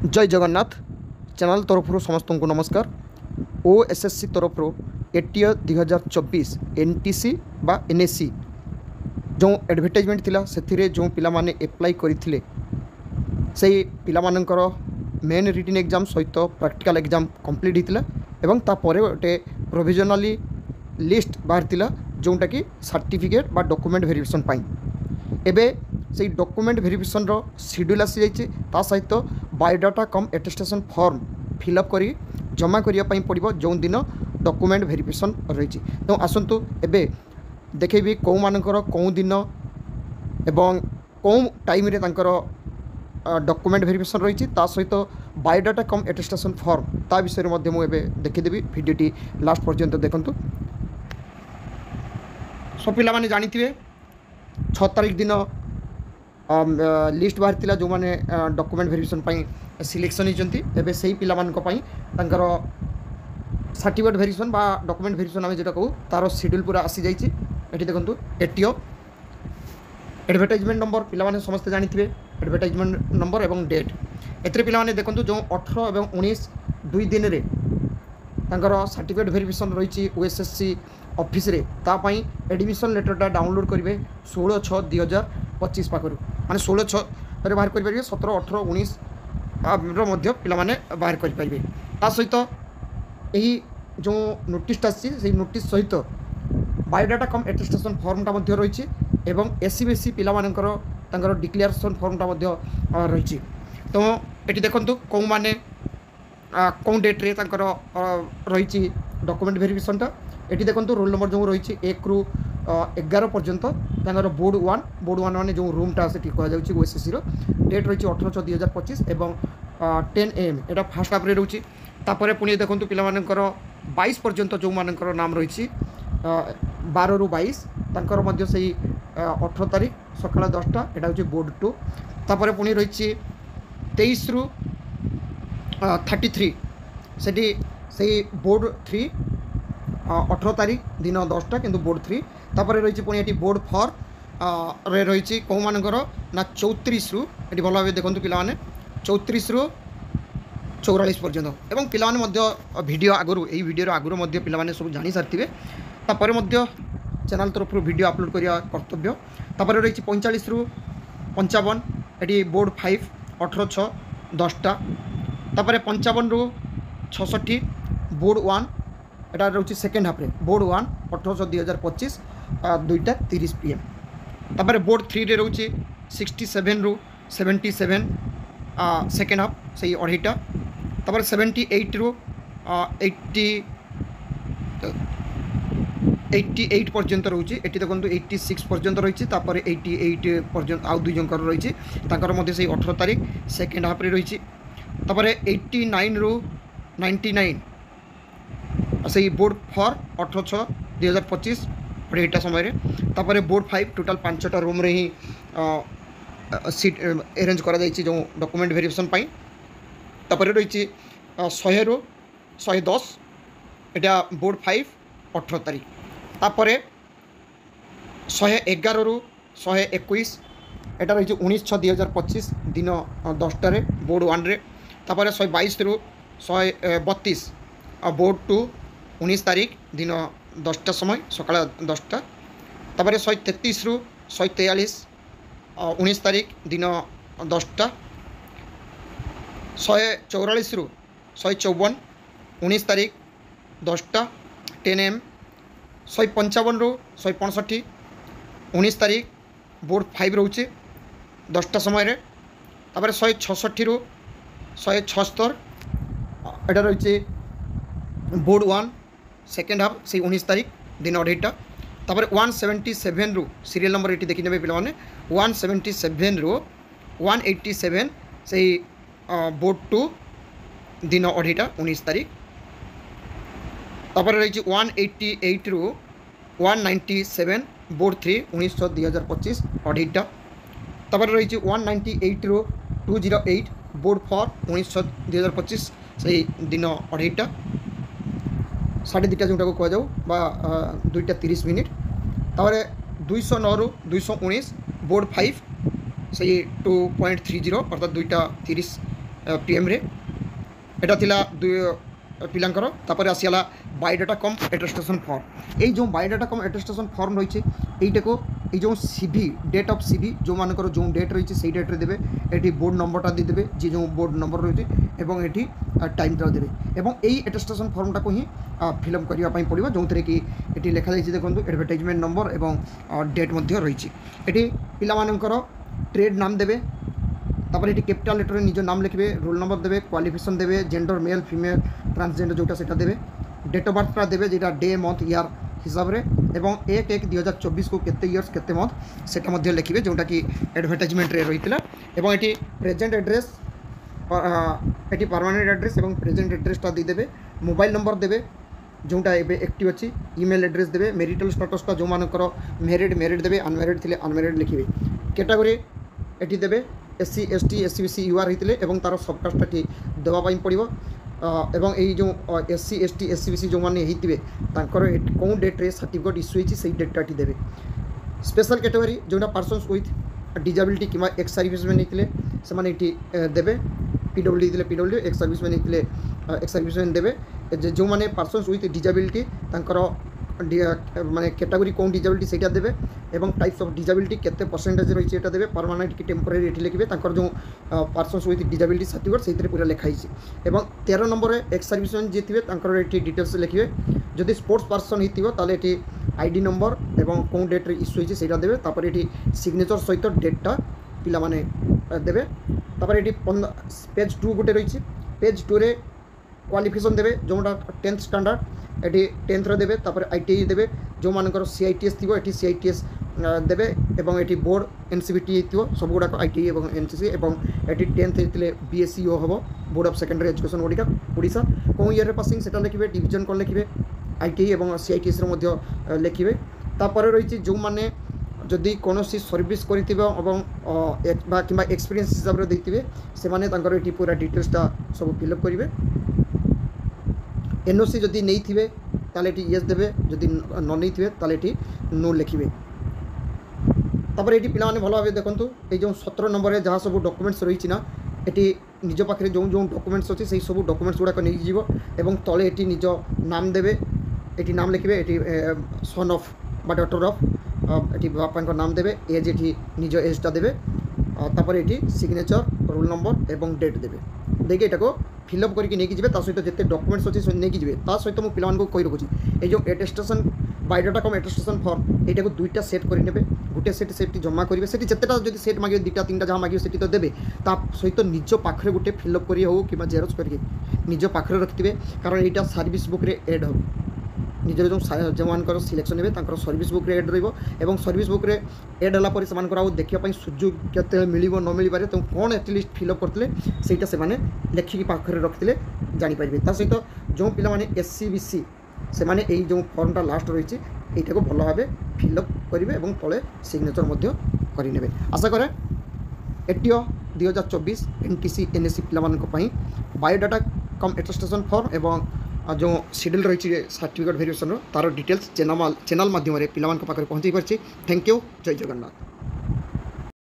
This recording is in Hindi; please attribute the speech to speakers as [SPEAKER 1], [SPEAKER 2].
[SPEAKER 1] जय जगन्नाथ चैनल तरफ समस्त को नमस्कार। ओएसएससी तरफ एटीए 2024 एनटीसी बा एनएससी जो एडवर्टाइजमेंट थिला से जो पिला माने एप्लाई करथिले से पिला मानकर मेन रिटन एग्जाम सहित प्रैक्टिकल एग्जाम कंप्लीट होता एवं तापर गोटे प्रोविजनली लिस्ट बाहर जोटा कि सर्टिफिकेट बा डॉक्यूमेंट वेरिफिकेशन पाई एबे से डॉक्यूमेंट वेरिफिकेशन रो शेड्यूल आसी जाइए ता सहित बायोडाटा कम एटेस्टेशन फॉर्म फिलअप करी जमा करने पड़ो जो दिन डॉक्यूमेंट वेरिफिकेशन रही। तो आसतु एबे देखेबी कौ मानकर कौ दिन एवं कौ टाइम रे तांकर डॉक्यूमेंट वेरिफिकेशन रही सहित बायोडाटा कम एटेस्टेशन फॉर्म ता विषय में मुझे देखीदेवी भिडियोटी लास्ट पर्यंत देखंतु। सब पिला माने जानी थे 6 तारीख दिन लिस्ट बाहर जो मैंने डॉक्यूमेंट वेरिफिकेशन सिलेक्शन होती एवं से पिला तांकर सर्टिफिकेट वेरिफिकेशन बा डॉक्यूमेंट वेरिफिकेशन आम जो कहूँ तार शेड्यूल पूरा आसी जाइए। ये देखो एटीओ एडवर्टाइजमेंट नंबर पिला समस्ते जानी थे एडवर्टाइजमेंट नंबर एवं डेट एथरे पिला देखो जो 18 और 19 दुई दिन रे तांकर सर्टिफिकेट वेरिफिकेशन रही ओएसएससी ऑफिस रे तापाई एडमिशन लेटरटा डाउनलोड करेंगे 16/6/2025 पाखर माने 16/6 बाहर करेंगे 17, 18, 19 पाने बाहर करेंगे। ता सहित यही जो नोटिस आसी नोटिस सहित बायोडाटा कम एटेस्टेशन फॉर्मटा रही एवं एससी बीसी पिलामानकर डिक्लेरेशन फॉर्मटा रही। तो ये देखो कौ माने कौ डेट्रे रही डॉक्यूमेंट वेरिफिकेशनटा ये देखो रोल नंबर जो रही 1 ରୁ 11 पर्यंत बोर्ड 1 मैंने जो रूमटा से कहुच्छी ओएसएससी डेट रही 18/6/2025 एवं 10 AM यहाँ फास्ट हाफ्रे रोचे। तापर पुणी देखो पिलामानकर 22 पर्यंत जो मानकर नाम रही 12 ରୁ 22 तांकर से 18 तारीख सकाल 10टा यहाँ हूँ बोर्ड 2। तापर पुणी रही 23 ରୁ 33 से बोर्ड 3 18 तारीख दिन 10टा किंतु बोर्ड 3। तापर रही पुणी ये बोर्ड 4 रे रही कौ मानकर ना 34 ରୁ ये भल भाव देखो पिलाने 34 ରୁ 44 पर्यंत एवं पिलाने वीडियो आगुरी यही वीडियो आगुरी पिलाने सब जानी सारी तापर चैनल तरफ वीडियो अपलोड करिया कर्तव्य। तापर रही 45 ରୁ 55 ये बोर्ड 5 18/6/10टा। तापर 55 ରୁ 66 बोर्ड 1 एटा रोचे सेकेंड हाफ्रे बोर्ड 1 18/6/2025 2:30 PM। तापर बोर्ड 3 रे रोचे 67 ରୁ 77 सेकेंड हाफ से 2:30टा। तापर 78 ରୁ 88 पर्यंत रोचे ये देखो 86 पर्यंत रही 88 पर्यंत आउ दुई जन रही 18 तारीख सेकेंड हाफ्रे रही। तापर 89 ରୁ 99 से बोर्ड 4 18/6/2025 2:30 समय। तापर बोर्ड 5 टोटाल 5टा रूम रे ही सीट अरेंज करा जो डॉक्यूमेंट वेरिफिकेशन पाई। तापर रही 100 ରୁ 110 यहाँ बोर्ड 5 18 तारीख। तापर 111 ରୁ 121 यहाँ रही 19/6/2025 दिन 10टा बोर्ड 1 रे। तापर 122 ରୁ 132 बोर्ड 2 19 तारीख दिन 10टा समय सकाल 10टा। तापर 133 ରୁ 143 19 तारीख दिन 10टा। 144 ରୁ 154 19 तारीख 10टा 10 AM। 155 ରୁ 165 19 तारीख बोर्ड 5 रोचे 10टा समय। तापर 166 ରୁ 176 यहाँ रही बोर्ड 1 सेकेंड हाफ से 19 तारीख दिन 2:30टा। तापर 177 ରୁ सीरियल नंबर ये देखी पे पे 177 ରୁ 187 से बोर्ड 2 दिन 2:30टा 19 तारीख। तापर रही 188 ରୁ 197 बोर्ड 3 19/6/2025 2:30टा। तापर रही 198 ରୁ 208 बोर्ड 4 19/6/2025 से दिन 2:30टा 2:30 जोटा को कहुँ 2:30 तापर 209 ରୁ 219 बोर्ड 5 से 2.30 अर्थात 2:30 PM रे एटा थिला पिलांकर तापर आसीला बायोडाटा कम एटेस्टेशन फॉर्म। ये जो बायोडाटा कम एटेस्टेशन फॉर्म रही है ये जो CV डेट ऑफ CV जो मानकर जो डेट रही है डेट्रे देवे ये बोर्ड नंबरटा देदेवे जी जो बोर्ड नंबर रही है ये टाइमटा देवे एवं यही एटेस्टेशन फॉर्मटा को ही फिलअप करने पड़ो जो थे कि ये लिखा जाइए देखो एडवर्टाइजमेंट नंबर एवं डेट रही है। पिलामानकर ट्रेड नाम देवे तापर ये कैपिटल लेटर निज नाम लिखे रोल नंबर देवे क्वालिफिकेशन देवे जेंडर मेल फीमेल ट्रांसजेंडर जोटा सेटा देवे डेट ऑफ बर्थटा देवे जेटा डे मंथ ईयर हिसाब रे एवं 1/1/2024 को केते इयर्स केते मंथ सेटा मध्ये लिखिबे जोटा कि एडवर्टाइजमेंट रे रहितला एवं eighty present address eighty permanent address एवं प्रेजेंट एड्रेसटा दी देवे मोबाइल नंबर देवे जोटा एबे एक्टिव अच्छी ईमेल एड्रेस देवे मेरिटल स्टेटसटा जो मानकर मैरिड देवे अनमैरिड थिले अनमैरिड लिखिबे कैटेगरी एटी देवे SC ST SC BC UR होते एवं तार सबकास्टा देवाई पड़ो एवं यही जो SC ST SC BC जो मैंने होते कौन डेट्रे सर्टिफिकेट इश्यू होती से डेटा देवे। स्पेशल कैटेगरी जोटा पर्सन्स विथ डिजेबिलिटी कि एक्स सर्विसमैन होते से देवे PWD PWD एक्स सर्विसमैन होते एक्स सर्विसमैन देवे जो मैंने पर्सन्स विथ डिजेबिलिटी माने कैटेगरी कौन डिजेबिलिटी से देवे एवं टाइप्स ऑफ डिजेबिलिटी केते परसेंटेज रही है देवे परमानेंट कि टेम्पोरारी ये लिखे जो पर्सन्स विथ डिजेबिलिटी सर्टिफिकेट से पूरा लिखाई एवं 13 नंबर एक्स सर्विसमैन जी थे डिटेल्स लिखे जदि स्पोर्ट्स पर्सन होते ये ID नंबर एवं कौन डेट्रे इश्यू होती से देवे तापर ये सिग्नेचर सहित डेटा पिला माने देवे तापर ये पेज 2 गोटे रही पेज 2 रे क्वालिफिकेशन देवे जोटा 10th स्टैंडर्ड ये 10th रे देवे तापर ITI देवे जो मानकर CITS थी ये CITS देवे एवं ये बोर्ड NCVT थी सब गुड़ाक ITI एवं NCC एवं ये 10th होते BSc हम board of secondary education Odisha कौन ईयर पासिंग से लिखे डिविजन कौन लिखे ITI एवं CITS लिखे तापर रही जो मैंने जदि कौन सर्विस कर कि एक्सपीरियंस हिसाब से देते से पूरा डिटेल्सटा सब फिलअप करेंगे। NOC जदि नहीं थे ताले येस देवे जदि न नहीं थे ताले नो लिखे तापर ये पिला भल भाव देखूँ ये जो 17 नंबर जहाँ सब डॉक्यूमेंट्स रही ना ये निज पाखे जो जो डॉक्यूमेंट्स अच्छी से सब डॉक्यूमेंट्स गुड़ाक नहीं जीव एवं तले ये निज नाम देवे ये नाम लिखे ये सन ऑफ बा डॉटर ऑफ ये बापा नाम देवे एज ये निज एजटा देवे तापर ये सिग्नेचर रोल नंबर एवं डेट देवे देखिए यहाँ फिलअप करके नहीं जी सहित जिते डॉक्यूमेंट्स अच्छे नहीं जी सहित मुझे पिला कही रखुच्छी ये जो एटेस्टेशन बायोडाटा कम एटेस्टेशन फॉर्म यहाँ दुईटा सेट करेंगे गोटे सेट सेट जमा करेंगे से जितेटा जो सेट मांगे 2टा 3टा जहाँ मांगे से तो देवे सहित निज पाखे गोटे फिलअप कर हो कि जेरोक्स करके निज पाखे रखिथे कारण यहाँ सर्विस बुक रे एड हो निजर जो मान सिलेक्शन हे सर्विस बुक रे एड रही सर्विस बुक रे एड होगापर से देखापी सुजोग के मिल न मिल पारे तो कौन एटलिस्ट फिलअप करते सहीटा से लिखिकी पाखे रखते जापर सहित जो पिला SC BC से यही जो फॉर्मटा लास्ट रही है भल भाव फिलअप करेंगे और तले सिग्नेचर करेंगे। आशा कै एटीओ 2024 NTC NSC पिला बायोडाटा कम एटेस्टेशन फॉर्म एवं जो शेड्यूल रही है सर्टिफिकेट वेरिएशन तार डिटेल्स चैनल माध्यम पिला पाखे पहुँचाई पार्टी। Thank you. जय जगन्नाथ।